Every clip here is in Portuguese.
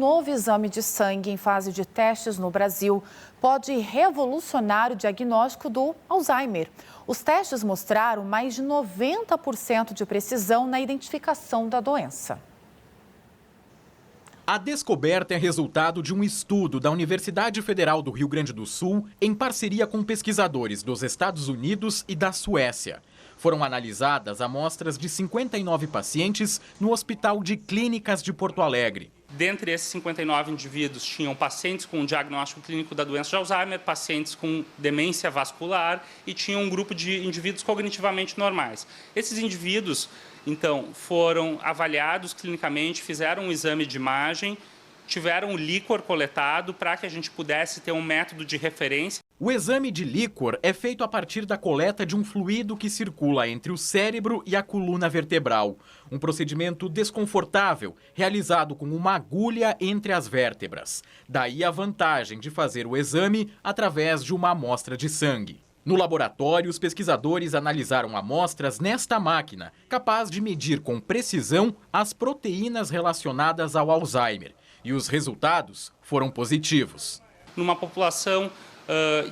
novo exame de sangue em fase de testes no Brasil pode revolucionar o diagnóstico do Alzheimer. Os testes mostraram mais de 90% de precisão na identificação da doença. A descoberta é resultado de um estudo da Universidade Federal do Rio Grande do Sul em parceria com pesquisadores dos Estados Unidos e da Suécia. Foram analisadas amostras de 59 pacientes no Hospital de Clínicas de Porto Alegre. Dentre esses 59 indivíduos, tinham pacientes com diagnóstico clínico da doença de Alzheimer, pacientes com demência vascular e tinha um grupo de indivíduos cognitivamente normais. Esses indivíduos, então, foram avaliados clinicamente, fizeram um exame de imagem, tiveram um líquor coletado para que a gente pudesse ter um método de referência. O exame de líquor é feito a partir da coleta de um fluido que circula entre o cérebro e a coluna vertebral. Um procedimento desconfortável, realizado com uma agulha entre as vértebras. Daí a vantagem de fazer o exame através de uma amostra de sangue. No laboratório, os pesquisadores analisaram amostras nesta máquina, capaz de medir com precisão as proteínas relacionadas ao Alzheimer. E os resultados foram positivos. Numa população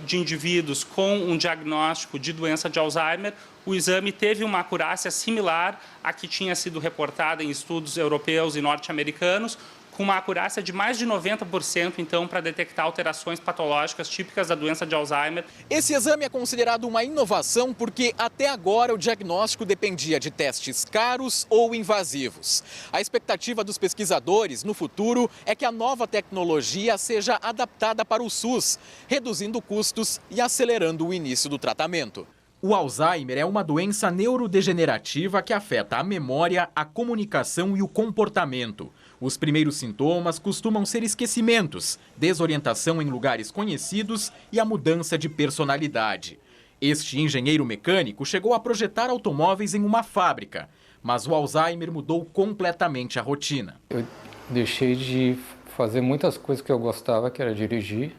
de indivíduos com um diagnóstico de doença de Alzheimer, o exame teve uma acurácia similar à que tinha sido reportada em estudos europeus e norte-americanos, com uma acurácia de mais de 90%, então, para detectar alterações patológicas típicas da doença de Alzheimer. Esse exame é considerado uma inovação porque até agora o diagnóstico dependia de testes caros ou invasivos. A expectativa dos pesquisadores no futuro é que a nova tecnologia seja adaptada para o SUS, reduzindo custos e acelerando o início do tratamento. O Alzheimer é uma doença neurodegenerativa que afeta a memória, a comunicação e o comportamento. Os primeiros sintomas costumam ser esquecimentos, desorientação em lugares conhecidos e a mudança de personalidade. Este engenheiro mecânico chegou a projetar automóveis em uma fábrica, mas o Alzheimer mudou completamente a rotina. Eu deixei de fazer muitas coisas que eu gostava, que era dirigir,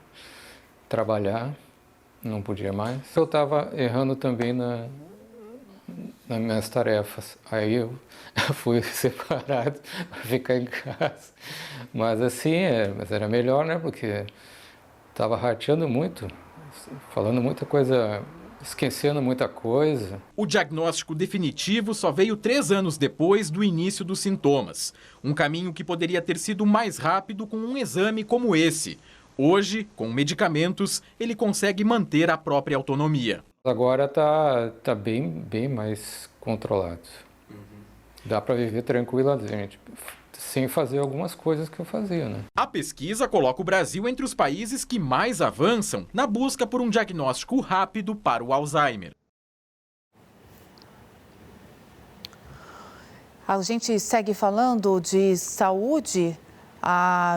trabalhar, não podia mais. Eu estava errando também nas minhas tarefas, aí eu fui separado para ficar em casa. Mas assim, mas era melhor, né? Porque estava rateando muito, falando muita coisa, esquecendo muita coisa. O diagnóstico definitivo só veio 3 anos depois do início dos sintomas. Um caminho que poderia ter sido mais rápido com um exame como esse. Hoje, com medicamentos, ele consegue manter a própria autonomia. Agora tá bem mais controlado. Dá para viver tranquilamente, sem fazer algumas coisas que eu fazia, né? A pesquisa coloca o Brasil entre os países que mais avançam na busca por um diagnóstico rápido para o Alzheimer. A gente segue falando de saúde.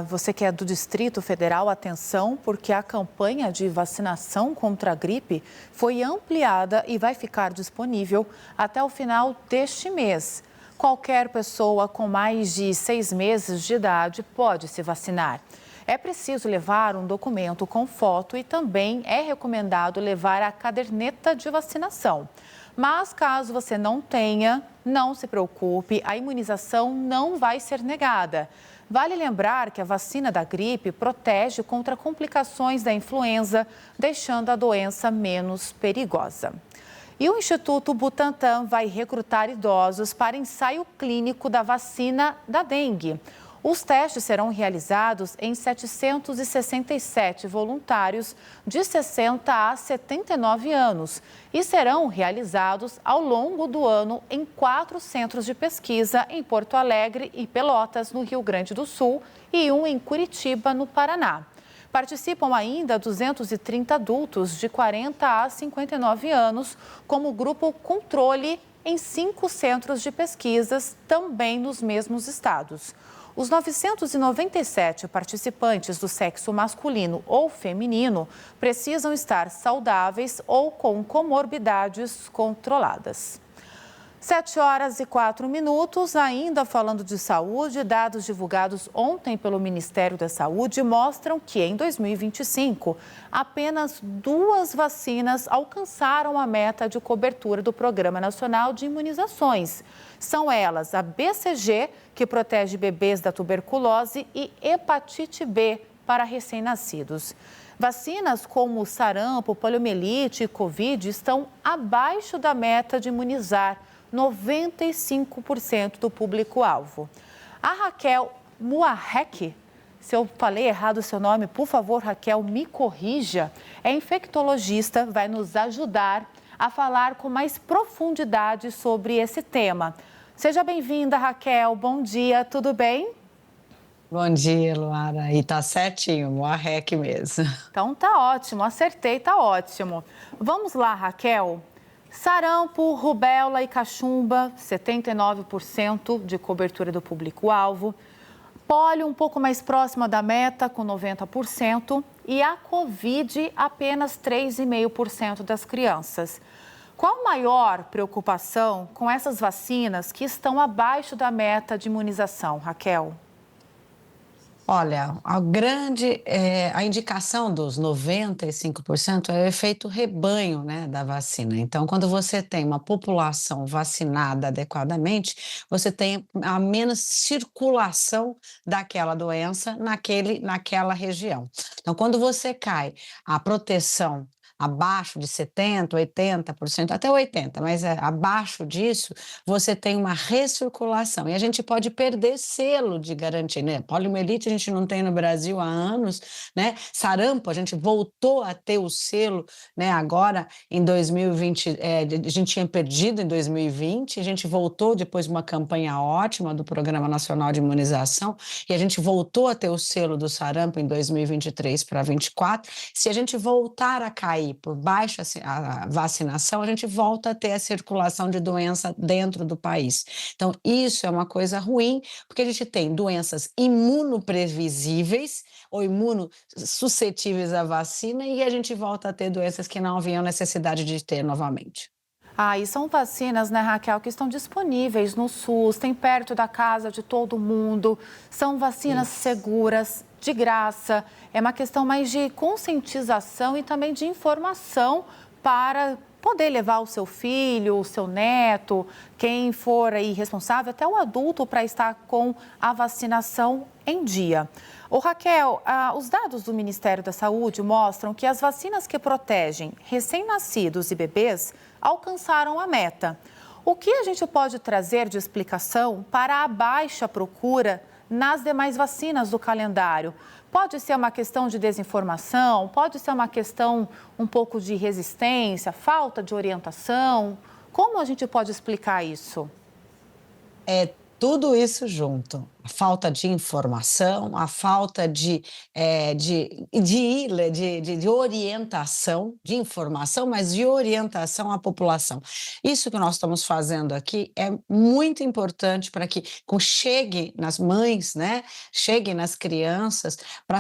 Você que é do Distrito Federal, atenção, porque a campanha de vacinação contra a gripe foi ampliada e vai ficar disponível até o final deste mês. Qualquer pessoa com mais de 6 meses de idade pode se vacinar. É preciso levar um documento com foto e também é recomendado levar a caderneta de vacinação. Mas caso você não tenha, não se preocupe, a imunização não vai ser negada. Vale lembrar que a vacina da gripe protege contra complicações da influenza, deixando a doença menos perigosa. E o Instituto Butantan vai recrutar idosos para ensaio clínico da vacina da dengue. Os testes serão realizados em 767 voluntários de 60 a 79 anos e serão realizados ao longo do ano em 4 centros de pesquisa em Porto Alegre e Pelotas, no Rio Grande do Sul, e um em Curitiba, no Paraná. Participam ainda 230 adultos de 40 a 59 anos, como grupo controle em 5 centros de pesquisas, também nos mesmos estados. Os 997 participantes do sexo masculino ou feminino precisam estar saudáveis ou com comorbidades controladas. 7h04, ainda falando de saúde, dados divulgados ontem pelo Ministério da Saúde mostram que em 2025, apenas 2 vacinas alcançaram a meta de cobertura do Programa Nacional de Imunizações. São elas a BCG, que protege bebês da tuberculose, e hepatite B para recém-nascidos. Vacinas como sarampo, poliomielite e Covid estão abaixo da meta de imunizar 95% do público-alvo. A Raquel Muarrec, se eu falei errado o seu nome, por favor, Raquel, me corrija, é infectologista, vai nos ajudar a falar com mais profundidade sobre esse tema. Seja bem-vinda, Raquel. Bom dia, tudo bem? Bom dia, Luara. E tá certinho, Muarrec mesmo. Então tá ótimo, acertei, tá ótimo. Vamos lá, Raquel. Sarampo, rubéola e cachumba, 79% de cobertura do público-alvo. Pólio um pouco mais próxima da meta, com 90%. E a Covid, apenas 3,5% das crianças. Qual a maior preocupação com essas vacinas que estão abaixo da meta de imunização, Raquel? Olha, a indicação dos 95% é o efeito rebanho, né, da vacina. Então, quando você tem uma população vacinada adequadamente, você tem a menos circulação daquela doença naquela região. Então, quando você cai a proteção abaixo de 70%, 80%, até 80%, mas abaixo disso, você tem uma recirculação. E a gente pode perder selo de garantia, né? Poliomielite a gente não tem no Brasil há anos, né? Sarampo, a gente voltou a ter o selo, né? Agora, em 2020, a gente tinha perdido em 2020, a gente voltou depois de uma campanha ótima do Programa Nacional de Imunização, e a gente voltou a ter o selo do sarampo em 2023 para 2024. Se a gente voltar a cair por baixa a vacinação, a gente volta a ter a circulação de doença dentro do país. Então, isso é uma coisa ruim, porque a gente tem doenças imunoprevisíveis ou imunossuscetíveis à vacina e a gente volta a ter doenças que não haviam necessidade de ter novamente. E são vacinas, né, Raquel, que estão disponíveis no SUS, tem perto da casa de todo mundo, são vacinas seguras, de graça, é uma questão mais de conscientização e também de informação para poder levar o seu filho, o seu neto, quem for aí responsável, até o adulto, para estar com a vacinação em dia. Ô Raquel, os dados do Ministério da Saúde mostram que as vacinas que protegem recém-nascidos e bebês alcançaram a meta. O que a gente pode trazer de explicação para a baixa procura nas demais vacinas do calendário? Pode ser uma questão de desinformação, pode ser uma questão um pouco de resistência, falta de orientação. Como a gente pode explicar isso? Tudo isso junto, a falta de informação, a falta de orientação, de informação, mas de orientação à população. Isso que nós estamos fazendo aqui é muito importante para que chegue nas mães, né? Chegue nas crianças, para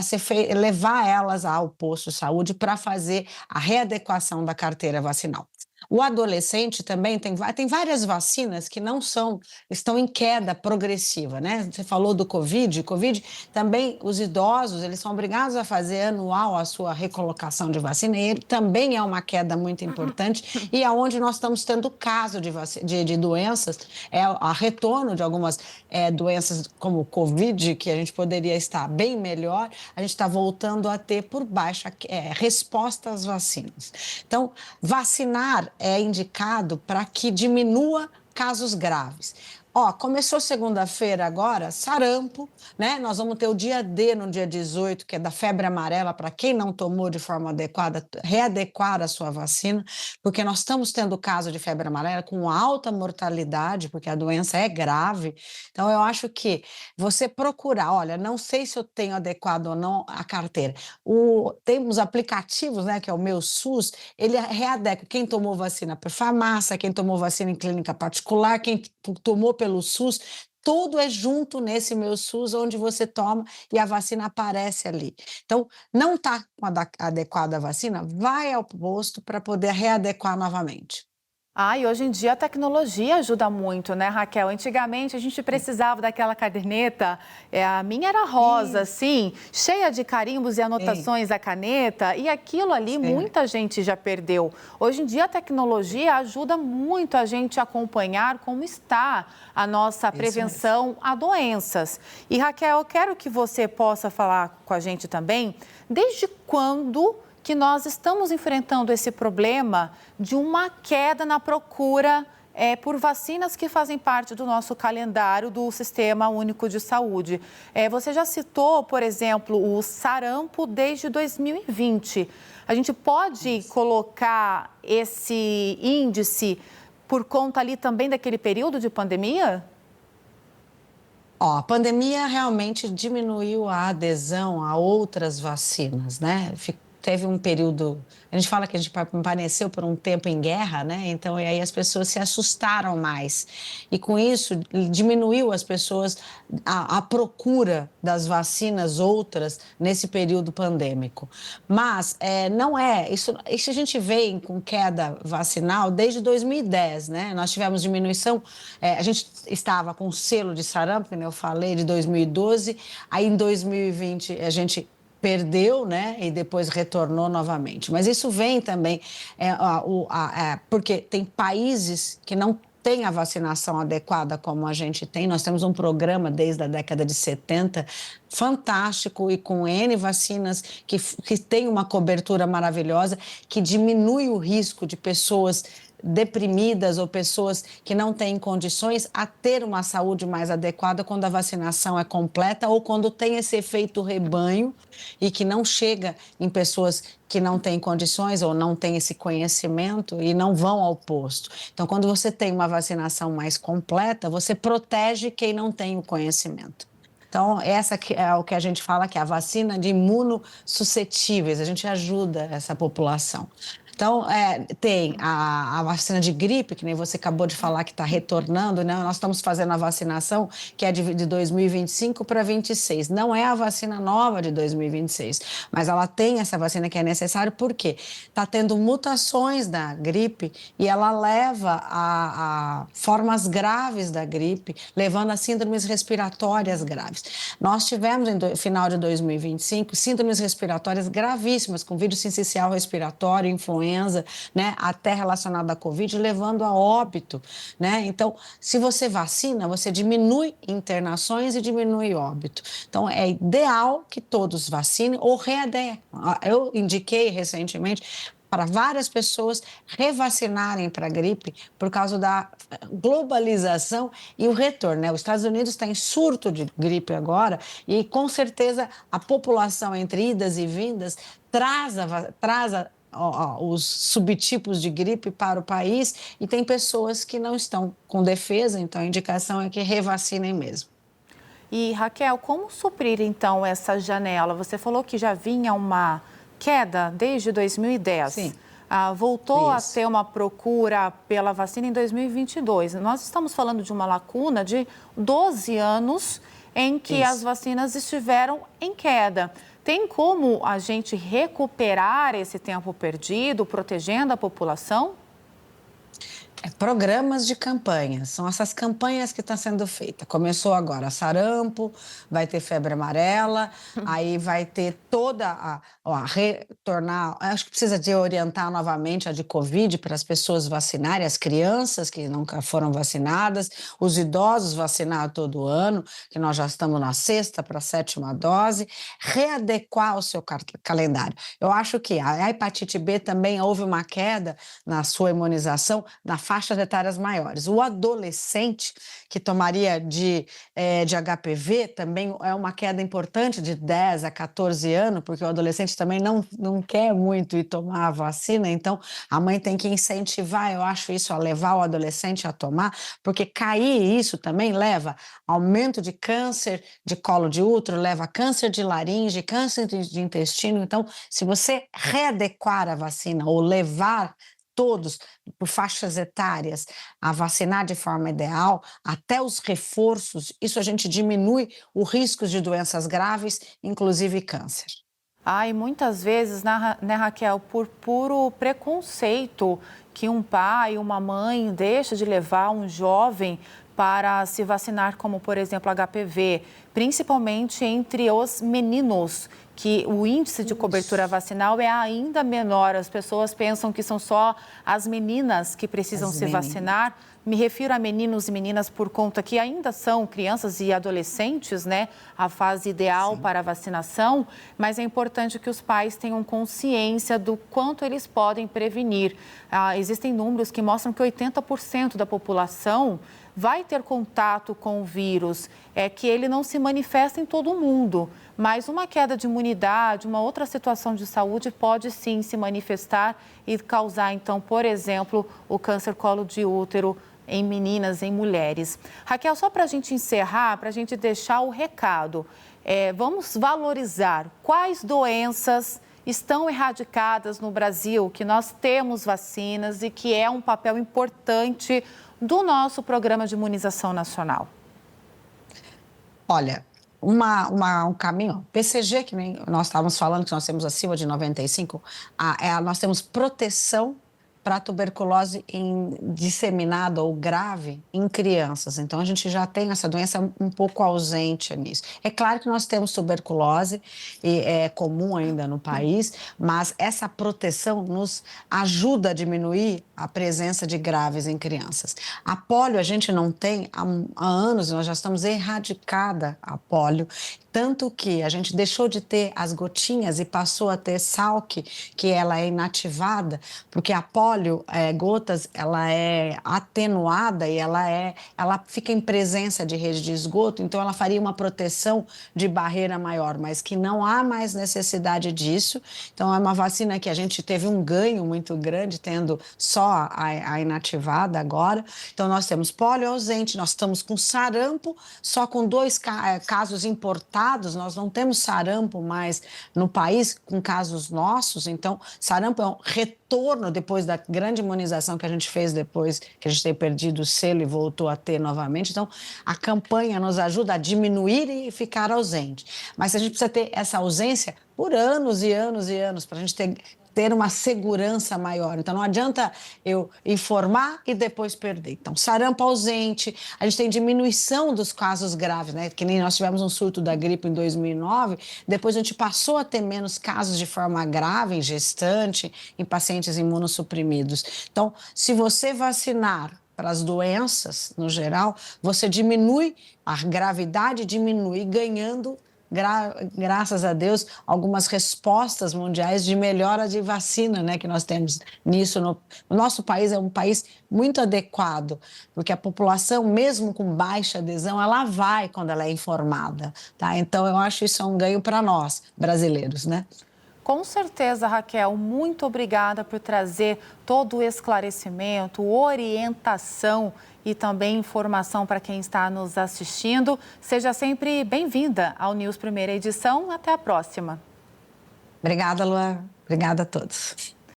levar elas ao posto de saúde para fazer a readequação da carteira vacinal. O adolescente também tem várias vacinas que estão em queda progressiva, né? Você falou do Covid também os idosos, eles são obrigados a fazer anual a sua recolocação de vacina, e ele também é uma queda muito importante, e aonde nós estamos tendo caso de doenças, a retorno de algumas doenças como o Covid, que a gente poderia estar bem melhor, a gente está voltando a ter por baixa resposta às vacinas. Então, vacinar é indicado para que diminua casos graves. Começou segunda-feira agora, sarampo, né? Nós vamos ter o dia D no dia 18, que é da febre amarela, para quem não tomou de forma adequada, readequar a sua vacina, porque nós estamos tendo caso de febre amarela com alta mortalidade, porque a doença é grave. Então, eu acho que você procurar, olha, não sei se eu tenho adequado ou não a carteira. Temos aplicativos, né, que é o Meu SUS, ele readequa quem tomou vacina por farmácia, quem tomou vacina em clínica particular, quem tomou pelo SUS, tudo é junto nesse Meu SUS, onde você toma e a vacina aparece ali. Então, não está adequada a vacina, vai ao posto para poder readequar novamente. Ah, e hoje em dia a tecnologia ajuda muito, né, Raquel? Antigamente a gente precisava daquela caderneta, a minha era rosa, assim, cheia de carimbos e anotações à caneta, e aquilo ali muita gente já perdeu. Hoje em dia a tecnologia ajuda muito a gente a acompanhar como está a nossa prevenção a doenças. E Raquel, eu quero que você possa falar com a gente também, desde quando que nós estamos enfrentando esse problema de uma queda na procura por vacinas que fazem parte do nosso calendário do Sistema Único de Saúde. Você já citou, por exemplo, o sarampo desde 2020. A gente pode colocar esse índice por conta ali também daquele período de pandemia? Ó, a pandemia realmente diminuiu a adesão a outras vacinas, né? Teve um período, a gente fala que a gente permaneceu por um tempo em guerra, né? Então, e aí as pessoas se assustaram mais. E com isso, diminuiu as pessoas, a procura das vacinas outras nesse período pandêmico. Mas não é, isso a gente vem com queda vacinal desde 2010, né? Nós tivemos diminuição, a gente estava com o selo de sarampo, como eu falei, de 2012, aí em 2020 a gente perdeu, né, e depois retornou novamente. Mas isso vem também, porque tem países que não têm a vacinação adequada como a gente tem. Nós temos um programa desde a década de 70, fantástico, e com N vacinas que tem uma cobertura maravilhosa, que diminui o risco de pessoas deprimidas ou pessoas que não têm condições a ter uma saúde mais adequada quando a vacinação é completa ou quando tem esse efeito rebanho e que não chega em pessoas que não têm condições ou não têm esse conhecimento e não vão ao posto. Então, quando você tem uma vacinação mais completa, você protege quem não tem o conhecimento. Então, essa é o que a gente fala que é a vacina de imunossuscetíveis, a gente ajuda essa população. Então, tem a vacina de gripe, que nem você acabou de falar que está retornando, né? Nós estamos fazendo a vacinação que é de 2025 para 2026. Não é a vacina nova de 2026, mas ela tem essa vacina que é necessária porque está tendo mutações da gripe e ela leva a formas graves da gripe, levando a síndromes respiratórias graves. Nós tivemos, no final de 2025, síndromes respiratórias gravíssimas, com vírus sincicial respiratório, influenza, né, até relacionado à Covid, levando a óbito, né? Então, se você vacina, você diminui internações e diminui óbito. Então, é ideal que todos vacinem ou readequem. Eu indiquei recentemente para várias pessoas revacinarem para a gripe por causa da globalização e o retorno, né? Os Estados Unidos está em surto de gripe agora e, com certeza, a população entre idas e vindas traz os subtipos de gripe para o país e tem pessoas que não estão com defesa, então a indicação é que revacinem mesmo. E Raquel, como suprir então essa janela? Você falou que já vinha uma queda desde 2010. Sim. Voltou a ter uma procura pela vacina em 2022. Nós estamos falando de uma lacuna de 12 anos em que as vacinas estiveram em queda. Tem como a gente recuperar esse tempo perdido, protegendo a população? Programas de campanha, são essas campanhas que estão sendo feitas. Começou agora sarampo, vai ter febre amarela, aí vai ter toda retornar, acho que precisa de orientar novamente a de Covid para as pessoas vacinarem, as crianças que nunca foram vacinadas, os idosos vacinar todo ano, que nós já estamos na 6ª para a 7ª dose, readequar o seu calendário. Eu acho que a hepatite B também houve uma queda na sua imunização, na faixas etárias maiores. O adolescente que tomaria de HPV também é uma queda importante de 10 a 14 anos, porque o adolescente também não quer muito ir tomar a vacina, então a mãe tem que incentivar, eu acho isso, a levar o adolescente a tomar, porque cair isso também leva aumento de câncer de colo de útero, leva câncer de laringe, câncer de intestino. Então, se você readequar a vacina ou levar todos por faixas etárias a vacinar de forma ideal, até os reforços, isso a gente diminui o risco de doenças graves, inclusive câncer. E muitas vezes, né, Raquel, por puro preconceito que um pai, uma mãe deixa de levar um jovem para se vacinar, como, por exemplo, HPV, principalmente entre os meninos, que o índice de cobertura vacinal é ainda menor. As pessoas pensam que são só as meninas que precisam se vacinar. Me refiro a meninos e meninas por conta que ainda são crianças e adolescentes, né? A fase ideal para a vacinação, mas é importante que os pais tenham consciência do quanto eles podem prevenir. Existem números que mostram que 80% da população vai ter contato com o vírus, que ele não se manifesta em todo mundo, mas uma queda de imunidade, uma outra situação de saúde pode sim se manifestar e causar, então, por exemplo, o câncer colo de útero em meninas, em mulheres. Raquel, só para a gente encerrar, para a gente deixar o recado, vamos valorizar quais doenças estão erradicadas no Brasil, que nós temos vacinas e que é um papel importante do nosso programa de imunização nacional. Olha, um caminho, PCG, que nem nós estávamos falando, que nós temos acima de 95, nós temos proteção para tuberculose disseminada ou grave em crianças. Então, a gente já tem essa doença um pouco ausente nisso. É claro que nós temos tuberculose, e é comum ainda no país, mas essa proteção nos ajuda a diminuir a presença de graves em crianças. A polio a gente não tem há anos, nós já estamos erradicada a polio, tanto que a gente deixou de ter as gotinhas e passou a ter Salk, que ela é inativada, porque a polio, gotas, ela é atenuada e ela fica em presença de rede de esgoto, então ela faria uma proteção de barreira maior, mas que não há mais necessidade disso. Então é uma vacina que a gente teve um ganho muito grande, tendo só a inativada agora. Então nós temos polio ausente, nós estamos com sarampo, só com 2 casos importados. Nós não temos sarampo mais no país com casos nossos, então sarampo é um retorno depois da grande imunização que a gente fez depois que a gente tem perdido o selo e voltou a ter novamente. Então a campanha nos ajuda a diminuir e ficar ausente, mas a gente precisa ter essa ausência por anos e anos e anos para a gente ter uma segurança maior. Então, não adianta eu informar e depois perder. Então, sarampo ausente, a gente tem diminuição dos casos graves, né? Que nem nós tivemos um surto da gripe em 2009, depois a gente passou a ter menos casos de forma grave em gestante, em pacientes imunossuprimidos. Então, se você vacinar para as doenças, no geral, você diminui, a gravidade diminui, ganhando graças a Deus, algumas respostas mundiais de melhora de vacina, né, que nós temos nisso. O nosso país é um país muito adequado, porque a população, mesmo com baixa adesão, ela vai quando ela é informada, tá? Então, eu acho isso um ganho para nós, brasileiros, né? Com certeza, Raquel, muito obrigada por trazer todo o esclarecimento, orientação e também informação para quem está nos assistindo. Seja sempre bem-vinda ao News Primeira Edição. Até a próxima. Obrigada, Luan. Obrigada a todos.